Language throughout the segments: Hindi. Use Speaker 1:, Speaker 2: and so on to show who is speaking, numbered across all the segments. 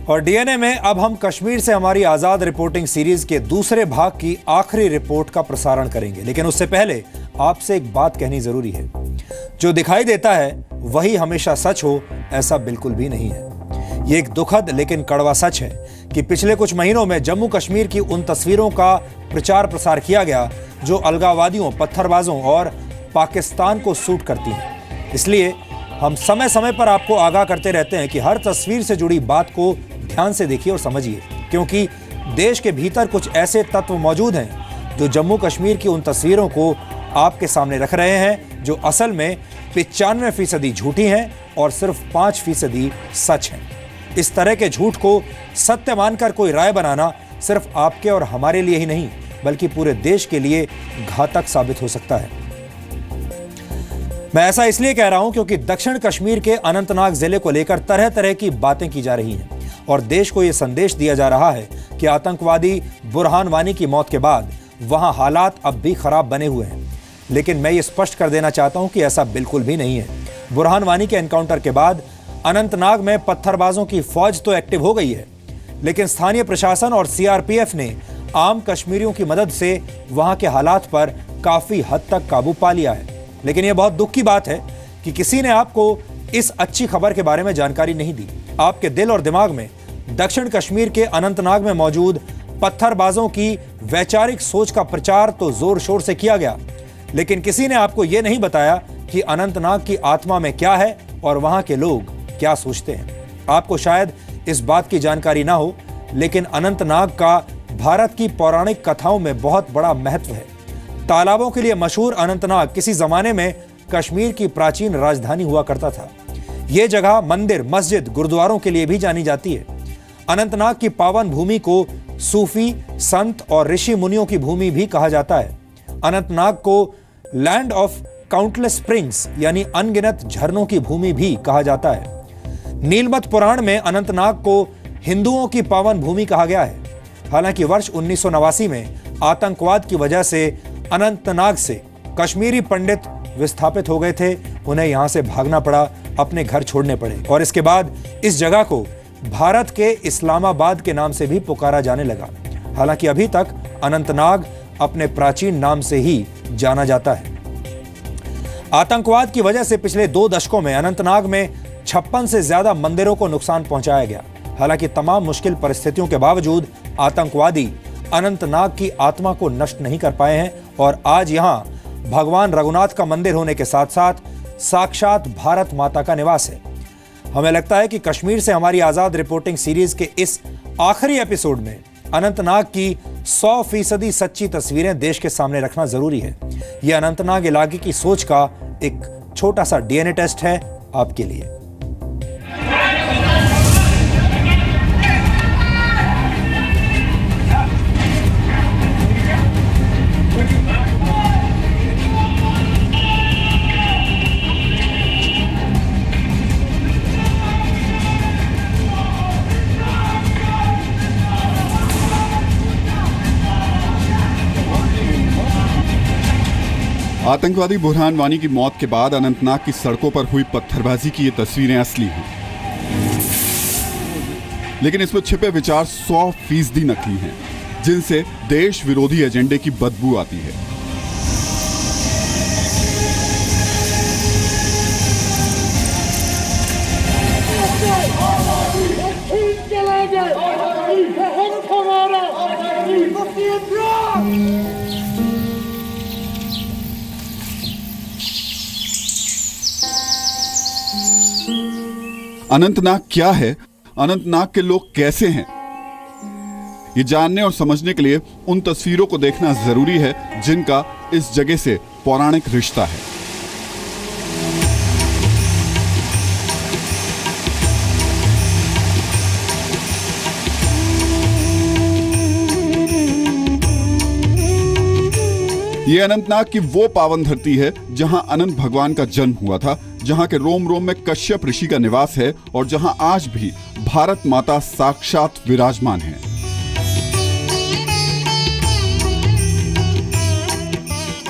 Speaker 1: और डीएनए में अब हम कश्मीर से हमारी आजाद रिपोर्टिंग सीरीज के दूसरे भाग की आखिरी रिपोर्ट का प्रसारण करेंगे, लेकिन उससे पहले आपसे एक बात कहनी जरूरी है। जो दिखाई देता है वही हमेशा सच हो, ऐसा बिल्कुल भी नहीं है। ये एक दुखद लेकिन कड़वा सच है कि पिछले कुछ महीनों में जम्मू कश्मीर की उन तस्वीरों का प्रचार प्रसार किया गया जो अलगाववादियों, पत्थरबाजों और पाकिस्तान को सूट करती हैं। इसलिए हम समय समय पर आपको आगाह करते रहते हैं कि हर तस्वीर से जुड़ी बात को ध्यान से देखिए और समझिए, क्योंकि देश के भीतर कुछ ऐसे तत्व मौजूद हैं जो जम्मू कश्मीर की उन तस्वीरों को आपके सामने रख रहे हैं जो असल में 95% झूठी हैं और सिर्फ 5% सच हैं। इस तरह के झूठ को सत्य मानकर कोई राय बनाना सिर्फ आपके और हमारे लिए ही नहीं बल्कि पूरे देश के लिए घातक साबित हो सकता है। मैं ऐसा इसलिए कह रहा हूं क्योंकि दक्षिण कश्मीर के अनंतनाग जिले को लेकर तरह तरह की बातें की जा रही हैं और देश को यह संदेश दिया जा रहा है कि आतंकवादी बुरहान वानी की मौत के बाद वहां हालात अब भी खराब बने हुए हैं। लेकिन मैं ये स्पष्ट कर देना चाहता हूं कि ऐसा बिल्कुल भी नहीं है। बुरहान वानी के एनकाउंटर के बाद अनंतनाग में पत्थरबाजों की फौज तो एक्टिव हो गई है, लेकिन स्थानीय प्रशासन और सीआरपीएफ ने आम कश्मीरियों की मदद से वहां के हालात पर काफी हद तक काबू पा लिया है। लेकिन यह बहुत दुख की बात है कि किसी ने आपको इस अच्छी खबर के बारे में जानकारी नहीं दी। आपके दिल और दिमाग में दक्षिण कश्मीर के अनंतनाग में मौजूद पत्थरबाजों की वैचारिक सोच का प्रचार तो जोर शोर से किया गया, लेकिन किसी ने आपको यह नहीं बताया कि अनंतनाग की आत्मा में क्या है और वहां के लोग क्या सोचते हैं। आपको शायद इस बात की जानकारी ना हो, लेकिन अनंतनाग का भारत की पौराणिक कथाओं में बहुत बड़ा महत्व है। तालाबों के लिए मशहूर अनंतनाग किसी जमाने में कश्मीर की प्राचीन राजधानी हुआ करता था। यह जगह मंदिर, मस्जिद, गुरुद्वारों के लिए भी जानी जाती है। अनंतनाग की पावन भूमि को सूफी, संत और ऋषि मुनियों की भूमि भी कहा जाता है। अनंतनाग को लैंड ऑफ काउंटलेस स्प्रिंग्स यानी अनगिनत झरनों की भूमि भी कहा जाता है। नीलमत पुराण में अनंतनाग को हिंदुओं की पावन भूमि कहा गया है। हालांकि वर्ष 1989 में आतंकवाद की वजह से अनंतनाग से कश्मीरी पंडित विस्थापित हो गए थे। उन्हें यहां से भागना पड़ा, अपने घर छोड़ने पड़े और इसके बाद इस जगह को भारत के इस्लामाबाद के नाम से भी पुकारा जाने लगा। हालांकि अभी तक अनंतनाग अपने प्राचीन नाम से ही जाना जाता है। आतंकवाद की वजह से पिछले 2 दशकों में अनंतनाग में 56 से ज्यादा मंदिरों को नुकसान पहुंचाया गया। हालांकि तमाम मुश्किल परिस्थितियों के बावजूद आतंकवादी अनंतनाग की आत्मा को नष्ट नहीं कर पाए हैं और आज यहां भगवान रघुनाथ का मंदिर होने के साथ साथ साक्षात भारत माता का निवास है। हमें लगता है कि कश्मीर से हमारी आजाद रिपोर्टिंग सीरीज के इस आखिरी एपिसोड में अनंतनाग की 100% सच्ची तस्वीरें देश के सामने रखना जरूरी है। यह अनंतनाग इलाके की सोच का एक छोटा सा डीएनए टेस्ट है आपके लिए।
Speaker 2: आतंकवादी बुरहान वानी की मौत के बाद अनंतनाग की सड़कों पर हुई पत्थरबाजी की ये तस्वीरें असली हैं, लेकिन इसमें छिपे विचार 100% नकली हैं, जिनसे देश विरोधी एजेंडे की बदबू आती है। अनंतनाग क्या है, अनंतनाग के लोग कैसे हैं, ये जानने और समझने के लिए उन तस्वीरों को देखना जरूरी है जिनका इस जगह से पौराणिक रिश्ता है। ये अनंतनाग की वो पावन धरती है जहां अनंत भगवान का जन्म हुआ था, जहां के रोम रोम में कश्यप ऋषि का निवास है और जहां आज भी भारत माता साक्षात विराजमान है।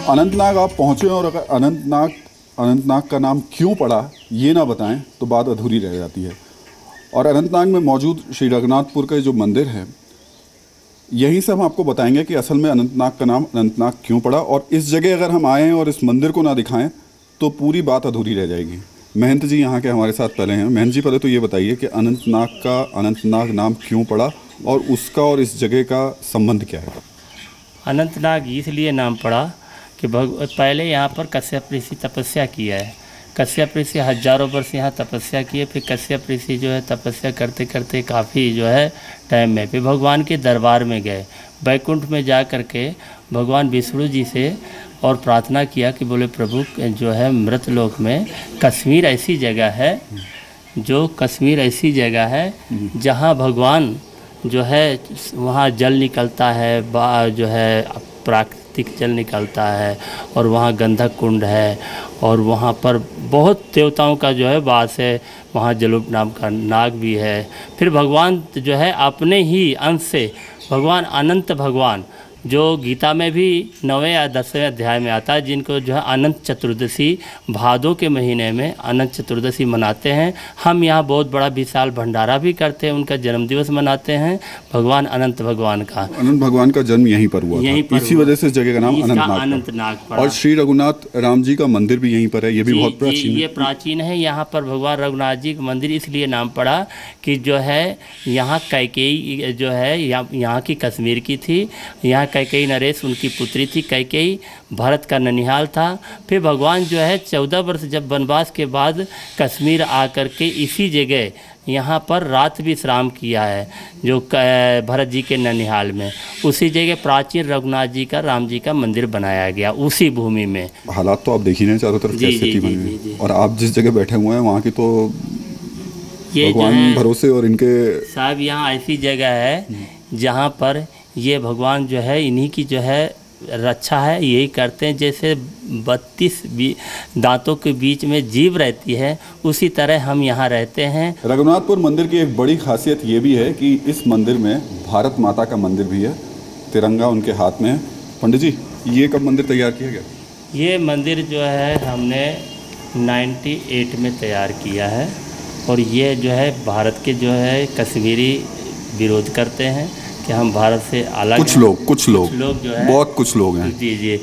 Speaker 2: अनंतनाग आप पहुंचे और अगर अनंतनाग का नाम क्यों पड़ा ये ना बताएं तो बात अधूरी रह जाती है। और अनंतनाग में मौजूद श्री रघुनाथपुर का जो मंदिर है, यहीं से हम आपको बताएंगे कि असल में अनंतनाग का नाम अनंतनाग क्यों पड़ा। और इस जगह अगर हम आएँ और इस मंदिर को ना दिखाएं तो पूरी बात अधूरी रह जाएगी। महंत जी यहाँ के हमारे साथ पहले हैं। महंत जी, पहले तो ये बताइए कि अनंतनाग का अनंतनाग नाम क्यों पड़ा और उसका और इस जगह का संबंध क्या है?
Speaker 3: अनंतनाग इसलिए नाम पड़ा कि पहले यहाँ पर कश्यप ऋषि तपस्या किया है। कश्यप ऋषि हजारों वर्ष यहाँ तपस्या किए। फिर कश्यप ऋषि जो है तपस्या करते करते काफ़ी जो है टाइम में फिर भगवान के दरबार में गए। बैकुंठ में जा कर के भगवान विष्णु जी से और प्रार्थना किया कि बोले प्रभु जो है मृत लोक में कश्मीर ऐसी जगह है, जो कश्मीर ऐसी जगह है जहाँ भगवान जो है वहाँ जल निकलता है, जो है प्राकृतिक जल निकलता है और वहाँ गंधक कुंड है और वहाँ पर बहुत देवताओं का जो है वास है। वहाँ जलूप नाम का नाग भी है। फिर भगवान जो है अपने ही अंश से भगवान अनंत भगवान जो गीता में भी 9वें या 10वें अध्याय में आता है, जिनको जो है अनंत चतुर्दशी भादों के महीने में अनंत चतुर्दशी मनाते हैं। हम यहाँ बहुत बड़ा विशाल भंडारा भी करते हैं, उनका जन्मदिवस मनाते हैं भगवान अनंत भगवान का।
Speaker 2: अनंत भगवान का जन्म यहीं पर हुआ था, इसी वजह से इस जगह का नाम
Speaker 3: अनंतनाग पड़ा।
Speaker 2: और श्री रघुनाथ राम जी का मंदिर भी यहीं पर है, ये भी बहुत प्राचीन है।
Speaker 3: ये प्राचीन है। यहाँ पर भगवान रघुनाथ जी का मंदिर इसलिए नाम पड़ा कि जो है यहाँ कैकेयी जो है यहाँ की कश्मीर की थी। यहाँ कैकेयी नरेश उनकी पुत्री थी। कैकेयी भारत का ननिहाल था। फिर भगवान जो है 14 वर्ष जब वनवास के बाद कश्मीर आकर के इसी जगह यहाँ पर रात विश्राम किया है, जो भरत जी के ननिहाल में। उसी जगह प्राचीन रघुनाथ जी का राम जी का मंदिर बनाया गया, उसी भूमि में।
Speaker 2: हालात तो आप देख ही रहे हैं चारों तरफ कैसे थी बनी हुई। और आप जिस जगह बैठे हुए हैं वहाँ की तो ये भगवान भरोसे और इनके
Speaker 3: साहब यहाँ ऐसी जगह है जहाँ पर ये भगवान जो है इन्हीं की जो है रक्षा है, यही करते हैं। जैसे 32 दांतों के बीच में जीव रहती है, उसी तरह हम यहाँ रहते हैं।
Speaker 2: रघुनाथपुर मंदिर की एक बड़ी खासियत ये भी है कि इस मंदिर में भारत माता का मंदिर भी है, तिरंगा उनके हाथ में है। पंडित जी, ये कब मंदिर तैयार किया गया?
Speaker 3: ये मंदिर जो है हमने 98 में तैयार किया है। और ये जो है भारत के जो है कश्मीरी विरोध करते हैं कि हम भारत से अलग
Speaker 2: कुछ लोग
Speaker 3: जो है
Speaker 2: बहुत कुछ लोग हैं
Speaker 3: जी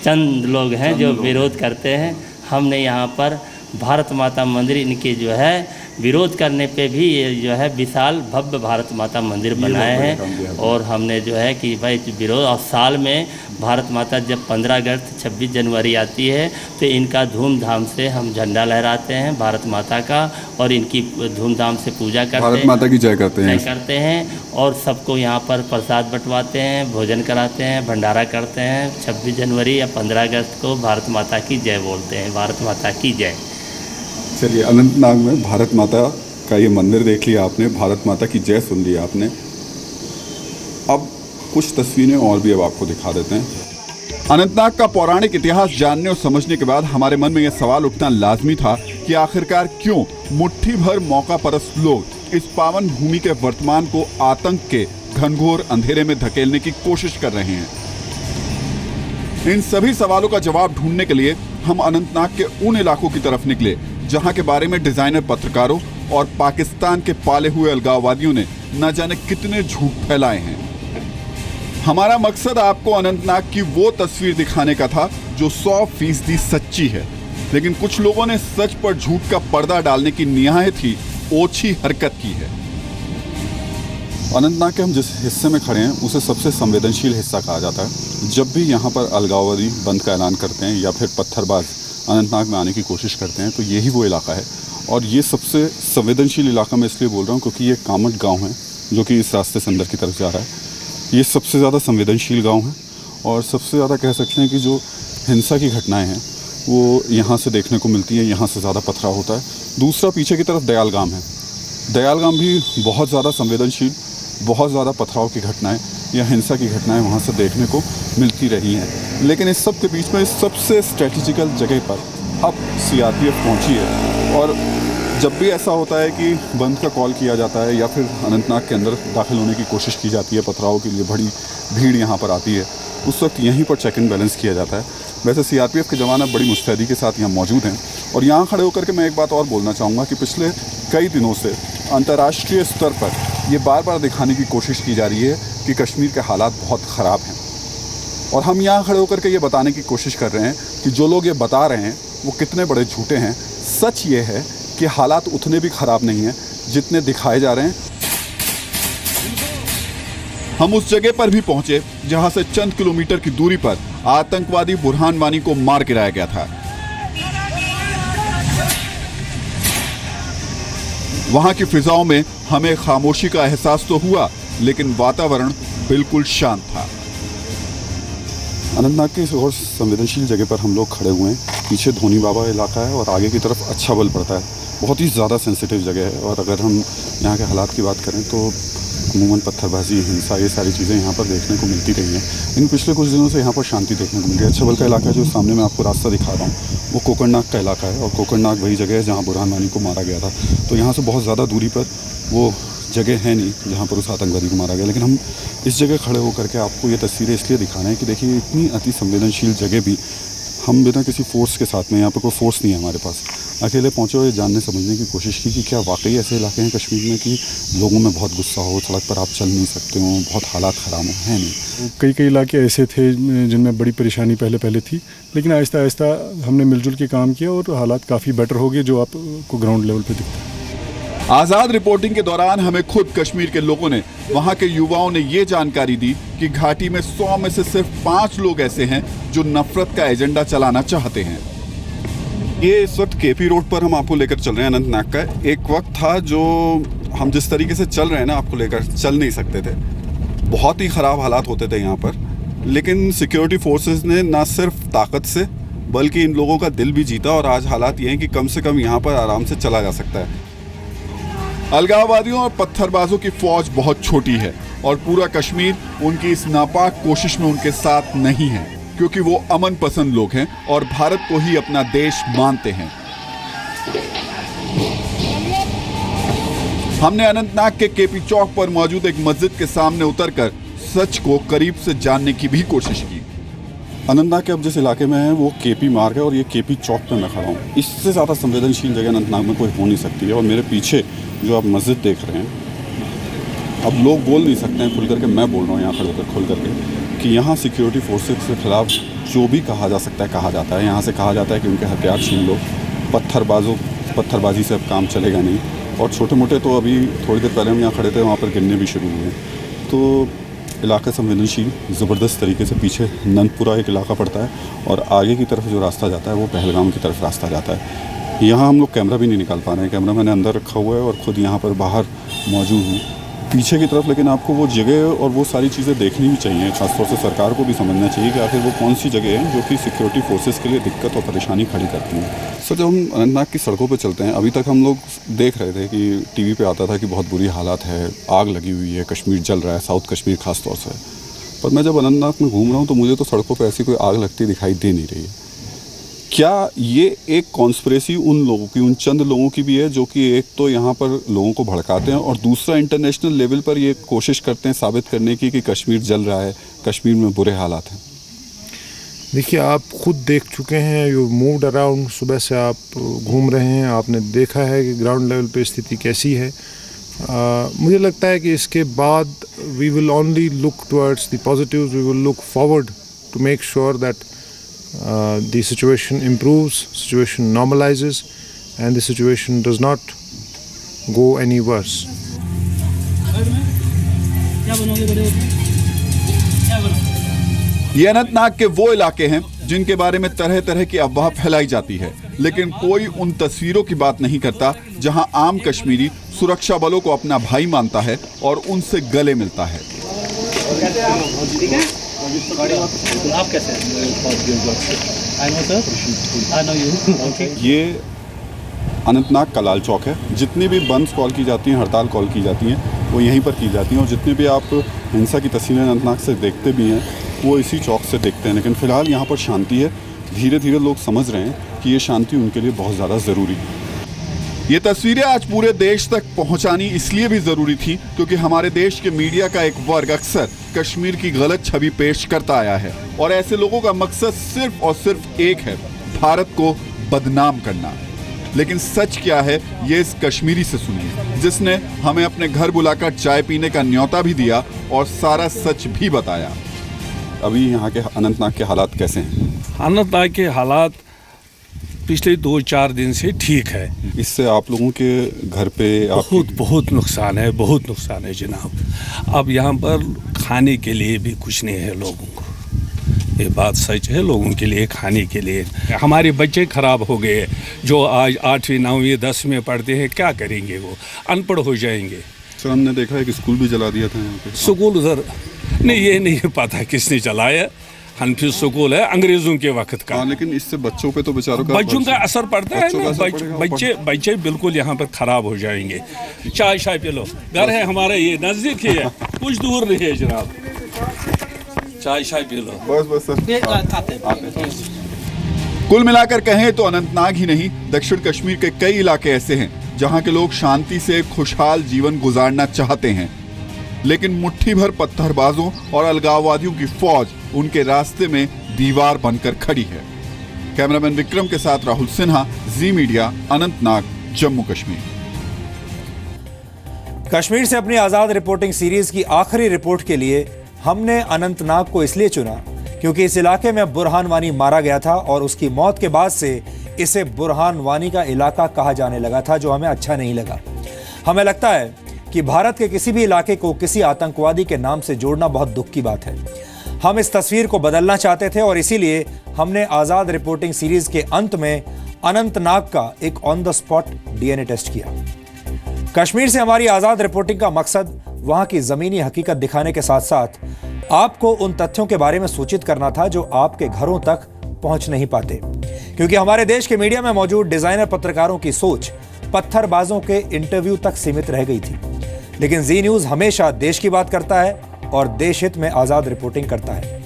Speaker 3: चंद लोग हैं जो विरोध करते हैं। हमने यहाँ पर भारत माता मंदिर इनके जो है विरोध करने पे भी ये जो है विशाल भव्य भारत माता मंदिर बनाए हैं। और हमने जो है कि भाई विरोध, और साल में भारत माता जब 15 अगस्त 26 जनवरी आती है तो इनका धूमधाम से हम झंडा लहराते हैं भारत माता का, और इनकी धूमधाम से पूजा करते हैं,
Speaker 2: भारत माता की जय करते
Speaker 3: हैं। और सबको यहाँ पर प्रसाद बंटवाते हैं, भोजन कराते हैं, भंडारा करते हैं। 26 जनवरी या 15 अगस्त को भारत माता की जय बोलते हैं, भारत माता की जय।
Speaker 2: चलिए, अनंतनाग में भारत माता का ये मंदिर देख लिया आपने, भारत माता की जय सुन ली आपने। अब कुछ तस्वीरें और भी अब आपको दिखा देते हैं। अनंतनाग का पौराणिक इतिहास जानने और समझने के बाद हमारे मन में यह सवाल उठना लाजमी था कि आखिरकार क्यों मुट्ठी भर मौका परस्त लोग इस पावन भूमि के वर्तमान को आतंक के घनघोर अंधेरे में धकेलने की कोशिश कर रहे हैं। इन सभी सवालों का जवाब ढूंढने के लिए हम अनंतनाग के उन इलाकों की तरफ निकले जहां के बारे में डिजाइनर पत्रकारों और पाकिस्तान के पाले हुए अलगाववादियों ने न जाने कितने झूठ फैलाए हैं। हमारा मकसद आपको अनंतनाग की वो तस्वीर दिखाने का था जो 100% सच्ची है, लेकिन कुछ लोगों ने सच पर झूठ का पर्दा डालने की निहायत ही ओछी हरकत की है। अनंतनाग के हम जिस हिस्से में खड़े हैं उसे सबसे संवेदनशील हिस्सा कहा जाता है। जब भी यहाँ पर अलगाववादी बंद का ऐलान करते हैं या फिर पत्थरबाज अनंतनाग में आने की कोशिश करते हैं तो यही वो इलाका है। और ये सबसे संवेदनशील इलाका मैं इसलिए बोल रहा हूँ क्योंकि ये कामट गांव है जो कि इस रास्ते से अंदर की तरफ जा रहा है। ये सबसे ज़्यादा संवेदनशील गांव है और सबसे ज़्यादा कह सकते हैं कि जो हिंसा की घटनाएं हैं वो यहाँ से देखने को मिलती हैं, यहाँ से ज़्यादा पथराव होता है। दूसरा पीछे की तरफ दयालगाम है। दयालगाम भी बहुत ज़्यादा संवेदनशील, बहुत ज़्यादा पथराव की घटनाएं या हिंसा की घटनाएं वहाँ से देखने को मिलती रही हैं। लेकिन इस सब के बीच में इस सबसे स्ट्रेटेजिकल जगह पर अब सीआरपीएफ पहुँची है। और जब भी ऐसा होता है कि बंद का कॉल किया जाता है या फिर अनंतनाग के अंदर दाखिल होने की कोशिश की जाती है, पथराव के लिए बड़ी भीड़ यहाँ पर आती है, उस वक्त यहीं पर चेक एंड बैलेंस किया जाता है। वैसे सीआरपीएफ के जवान अब बड़ी मुस्तैदी के साथ यहाँ मौजूद हैं। और यहाँ खड़े होकर के मैं एक बात और बोलना चाहूँगा कि पिछले कई दिनों से अंतर्राष्ट्रीय स्तर पर ये बार बार दिखाने की कोशिश की जा रही है कि कश्मीर के हालात बहुत ख़राब हैं, और हम यहाँ खड़े होकर के ये बताने की कोशिश कर रहे हैं कि जो लोग ये बता रहे हैं वो कितने बड़े झूठे हैं। सच ये है कि हालात उतने भी ख़राब नहीं हैं जितने दिखाए जा रहे हैं। हम उस जगह पर भी पहुंचे जहां से चंद किलोमीटर की दूरी पर आतंकवादी बुरहान वानी को मार गिराया गया था। वहां की फिजाओं में हमें खामोशी का एहसास तो हुआ, लेकिन वातावरण बिल्कुल शांत था। अनंतनाग के इस और संवेदनशील जगह पर हम लोग खड़े हुए हैं। पीछे धोनी बाबा इलाका है और आगे की तरफ अच्छाबल पड़ता है। बहुत ही ज़्यादा सेंसिटिव जगह है, और अगर हम यहाँ के हालात की बात करें तो अमूमन पत्थरबाजी, हिंसा, ये सारी चीज़ें यहाँ पर देखने को मिलती रही हैं। इन पिछले कुछ दिनों से यहाँ पर शांति देखने को मिल रही है। अच्छाबल का इलाका जो सामने मैं आपको रास्ता दिखा रहा हूँ वो कोकरनाग का इलाका है, और कोकरनाग वही जगह है जहाँ बुरहान वानी को मारा गया था। तो यहाँ से बहुत ज़्यादा दूरी पर वो जगह है नहीं जहाँ पर उस आतंकवादी को मारा गया, लेकिन हम इस जगह खड़े होकर के आपको ये तस्वीरें इसलिए दिखा रहे हैं कि देखिए इतनी अति संवेदनशील जगह भी हम बिना किसी फोर्स के साथ में, यहाँ पर कोई फोर्स नहीं है हमारे पास, अकेले पहुँचे हुए जानने समझने की कोशिश की कि क्या वाकई ऐसे इलाके हैं कश्मीर में कि लोगों में बहुत गुस्सा हो, सड़क पर आप चल नहीं सकते हो, बहुत हालात ख़राब हो, है नहीं।
Speaker 4: कई इलाके ऐसे थे जिनमें बड़ी परेशानी पहले थी, लेकिन आहिस्ता आहिस्ता हमने मिलजुल के काम किया और हालात काफ़ी बेटर हो गए जो आपको ग्राउंड लेवल पर दिखता है।
Speaker 2: आजाद रिपोर्टिंग के दौरान हमें खुद कश्मीर के लोगों ने, वहां के युवाओं ने ये जानकारी दी कि घाटी में 100 में से सिर्फ 5 लोग ऐसे हैं जो नफरत का एजेंडा चलाना चाहते हैं। ये इस वक्त केपी रोड पर हम आपको लेकर चल रहे हैं अनंतनाग का। एक वक्त था जो हम जिस तरीके से चल रहे हैं ना, आपको लेकर चल नहीं सकते थे, बहुत ही ख़राब हालात होते थे यहाँ पर। लेकिन सिक्योरिटी फोर्सेस ने ना सिर्फ ताकत से बल्कि इन लोगों का दिल भी जीता, और आज हालात ये हैं कि कम से कम यहाँ पर आराम से चला जा सकता है। अलगाववादियों और पत्थरबाजों की फौज बहुत छोटी है, और पूरा कश्मीर उनकी इस नापाक कोशिश में उनके साथ नहीं है, क्योंकि वो अमन पसंद लोग हैं और भारत को ही अपना देश मानते हैं। हमने अनंतनाग के केपी चौक पर मौजूद एक मस्जिद के सामने उतरकर सच को करीब से जानने की भी कोशिश की। अनंतनाग के अब जिस इलाके में है वो केपी मार्ग है, और ये केपी चौक पे मैं खड़ा हूँ। इससे ज़्यादा संवेदनशील जगह अनंतनाग में कोई हो नहीं सकती है। और मेरे पीछे जो आप मस्जिद देख रहे हैं, अब लोग बोल नहीं सकते हैं खुल करके, मैं बोल रहा हूँ यहाँ खड़े होकर खुल करके कि यहाँ सिक्योरिटी फोर्सेस के खिलाफ जो भी कहा जा सकता है कहा जाता है। यहाँ से कहा जाता है कि उनके हथियार छीन लो, पत्थरबाजी से अब काम चलेगा नहीं, और छोटे मोटे तो अभी थोड़ी देर पहले हम यहाँ खड़े थे वहाँ पर गिरने भी शुरू हुए। तो इलाका संवेदनशील ज़बरदस्त तरीके से। पीछे नंदपुरा एक इलाका पड़ता है, और आगे की तरफ जो रास्ता जाता है वो पहलगाम की तरफ रास्ता जाता है। यहाँ हम लोग कैमरा भी नहीं निकाल पा रहे हैं, कैमरा मैंने अंदर रखा हुआ है और ख़ुद यहाँ पर बाहर मौजूद हूँ पीछे की तरफ। लेकिन आपको वो जगह और वो सारी चीज़ें देखनी भी चाहिए, खासतौर से सरकार को भी समझना चाहिए कि आखिर वो कौन सी जगह है जो कि सिक्योरिटी फोर्सेस के लिए दिक्कत और परेशानी खड़ी करती हैं। सर, जब हम अनंतनाग की सड़कों पर चलते हैं, अभी तक हम लोग देख रहे थे कि टीवी पे आता था कि बहुत बुरी हालात है, आग लगी हुई है, कश्मीर जल रहा है, साउथ कश्मीर खास तौर से। पर मैं जब अनंतनाग में घूम रहा हूँ तो मुझे तो सड़कों पर ऐसी कोई आग लगती दिखाई दे नहीं रही है। क्या ये एक कॉन्स्पिरेसी उन लोगों की, उन चंद लोगों की भी है जो कि एक तो यहाँ पर लोगों को भड़काते हैं, और दूसरा इंटरनेशनल लेवल पर ये कोशिश करते हैं साबित करने की कि कश्मीर जल रहा है, कश्मीर में बुरे हालात हैं?
Speaker 5: देखिए, आप खुद देख चुके हैं, यू मूव्ड अराउंड, सुबह से आप घूम रहे हैं, आपने देखा है कि ग्राउंड लेवल पे स्थिति कैसी है। मुझे लगता है कि इसके बाद we will only look towards the positives, we will look forward to make sure that the situation improves, situation normalizes, and the situation does not go any worse.
Speaker 2: ये अनंतनाग के वो इलाके हैं जिनके बारे में तरह तरह की अफवाह फैलाई जाती है, लेकिन कोई उन तस्वीरों की बात नहीं करता जहां आम कश्मीरी सुरक्षा बलों को अपना भाई मानता है और उनसे गले मिलता है।
Speaker 3: आप कैसे
Speaker 2: ये अनंतनाग का लाल चौक है। जितनी भी बंद कॉल की जाती हैं, हड़ताल कॉल की जाती हैं, वो यहीं पर की जाती हैं, और जितने भी आप हिंसा की तस्वीरें अनंतनाग से देखते भी हैं वो इसी चौक से देखते हैं। लेकिन फ़िलहाल यहाँ पर शांति है। धीरे धीरे लोग समझ रहे हैं कि ये शांति उनके लिए बहुत ज़्यादा ज़रूरी है। ये तस्वीरें आज पूरे देश तक पहुंचानी इसलिए भी जरूरी थी क्योंकि हमारे देश के मीडिया का एक वर्ग अक्सर कश्मीर की गलत छवि पेश करता आया है, और ऐसे लोगों का मकसद सिर्फ और सिर्फ एक है, भारत को बदनाम करना। लेकिन सच क्या है ये इस कश्मीरी से सुनिए, जिसने हमें अपने घर बुलाकर चाय पीने का न्योता भी दिया और सारा सच भी बताया। अभी यहाँ के अनंतनाग के हालात कैसे हैं?
Speaker 6: अनंतनाग के हालात पिछले 2-4 दिन से ठीक है।
Speaker 2: इससे आप लोगों के घर पे
Speaker 6: बहुत नुकसान है, बहुत नुकसान है जनाब। अब यहाँ पर खाने के लिए भी कुछ नहीं है लोगों को, ये बात सच है। लोगों के लिए खाने के लिए हमारे बच्चे खराब हो गए, जो आज 8वीं 9वीं 10वीं में पढ़ते हैं, क्या करेंगे? वो अनपढ़ हो जाएंगे।
Speaker 2: सर हमने देखा है कि स्कूल भी जला दिया था यहाँ पे।
Speaker 6: स्कूल उधर नहीं, ये नहीं पता किसने जलाया। हनफी स्कूल है अंग्रेजों के वक्त का।
Speaker 2: लेकिन इससे बच्चों पे तो बेचारों का
Speaker 6: बच्चों का असर पड़ता है ना। बच्चे बिल्कुल यहाँ पर खराब हो जाएंगे। चाय पी लो, घर है हमारा, ये नजदीक ही है, कुछ दूर नहीं है जनाब। चाय पी लो।
Speaker 2: बस सर कुल मिलाकर कहें तो अनंतनाग ही नहीं, दक्षिण कश्मीर के कई इलाके ऐसे हैं जहां के लोग शांति से खुशहाल जीवन गुजारना चाहते हैं, लेकिन मुट्ठी भर पत्थरबाजों और अलगाववादियों की फौज उनके रास्ते में दीवार बनकर खड़ी है। कैमरामैन विक्रम के साथ राहुल सिन्हा, जी मीडिया, अनंतनाग, जम्मू कश्मीर।
Speaker 1: कश्मीर से अपनी आजाद रिपोर्टिंग सीरीज की आखिरी रिपोर्ट के लिए हमने अनंतनाग को इसलिए चुना क्योंकि इस इलाके में बुरहान वानी मारा गया था और उसकी मौत के बाद से इसे बुरहान वानी का इलाका कहा जाने लगा था, जो हमें अच्छा नहीं लगा। हमें लगता है कि भारत के किसी भी इलाके को किसी आतंकवादी के नाम से जोड़ना बहुत दुख की बात है। हम इस तस्वीर को बदलना चाहते थे और इसीलिए हमने आजाद रिपोर्टिंग सीरीज के अंत में अनंतनाग का एक on the spot DNA test किया। कश्मीर से हमारी आजाद रिपोर्टिंग का मकसद वहां की जमीनी हकीकत दिखाने के साथ साथ आपको उन तथ्यों के बारे में सूचित करना था जो आपके घरों तक पहुंच नहीं पाते, क्योंकि हमारे देश के मीडिया में मौजूद डिजाइनर पत्रकारों की सोच पत्थरबाजों के इंटरव्यू तक सीमित रह गई थी। लेकिन जी न्यूज हमेशा देश की बात करता है और देश हित में आजाद रिपोर्टिंग करता है।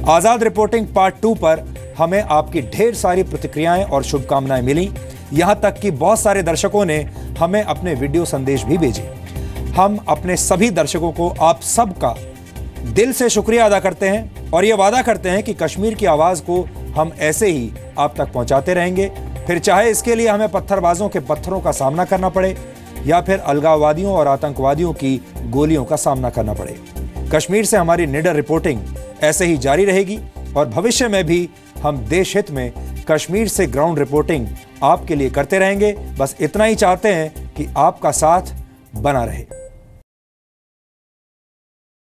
Speaker 1: आजाद रिपोर्टिंग पार्ट 2 पर हमें आपकी ढेर सारी प्रतिक्रियाएं और शुभकामनाएं मिली। यहां तक कि बहुत सारे दर्शकों ने हमें अपने वीडियो संदेश भी भेजे। हम अपने सभी दर्शकों को आप सबका दिल से शुक्रिया अदा करते हैं और यह वादा करते हैं कि कश्मीर की आवाज को हम ऐसे ही आप तक पहुंचाते रहेंगे, फिर चाहे इसके लिए हमें पत्थरबाजों के पत्थरों का सामना करना पड़े या फिर अलगाववादियों और आतंकवादियों की गोलियों का सामना करना पड़े। कश्मीर से हमारी निडर रिपोर्टिंग ऐसे ही जारी रहेगी और भविष्य में भी हम देश हित में कश्मीर से ग्राउंड रिपोर्टिंग आपके लिए करते रहेंगे। बस इतना ही चाहते हैं कि आपका साथ बना रहे।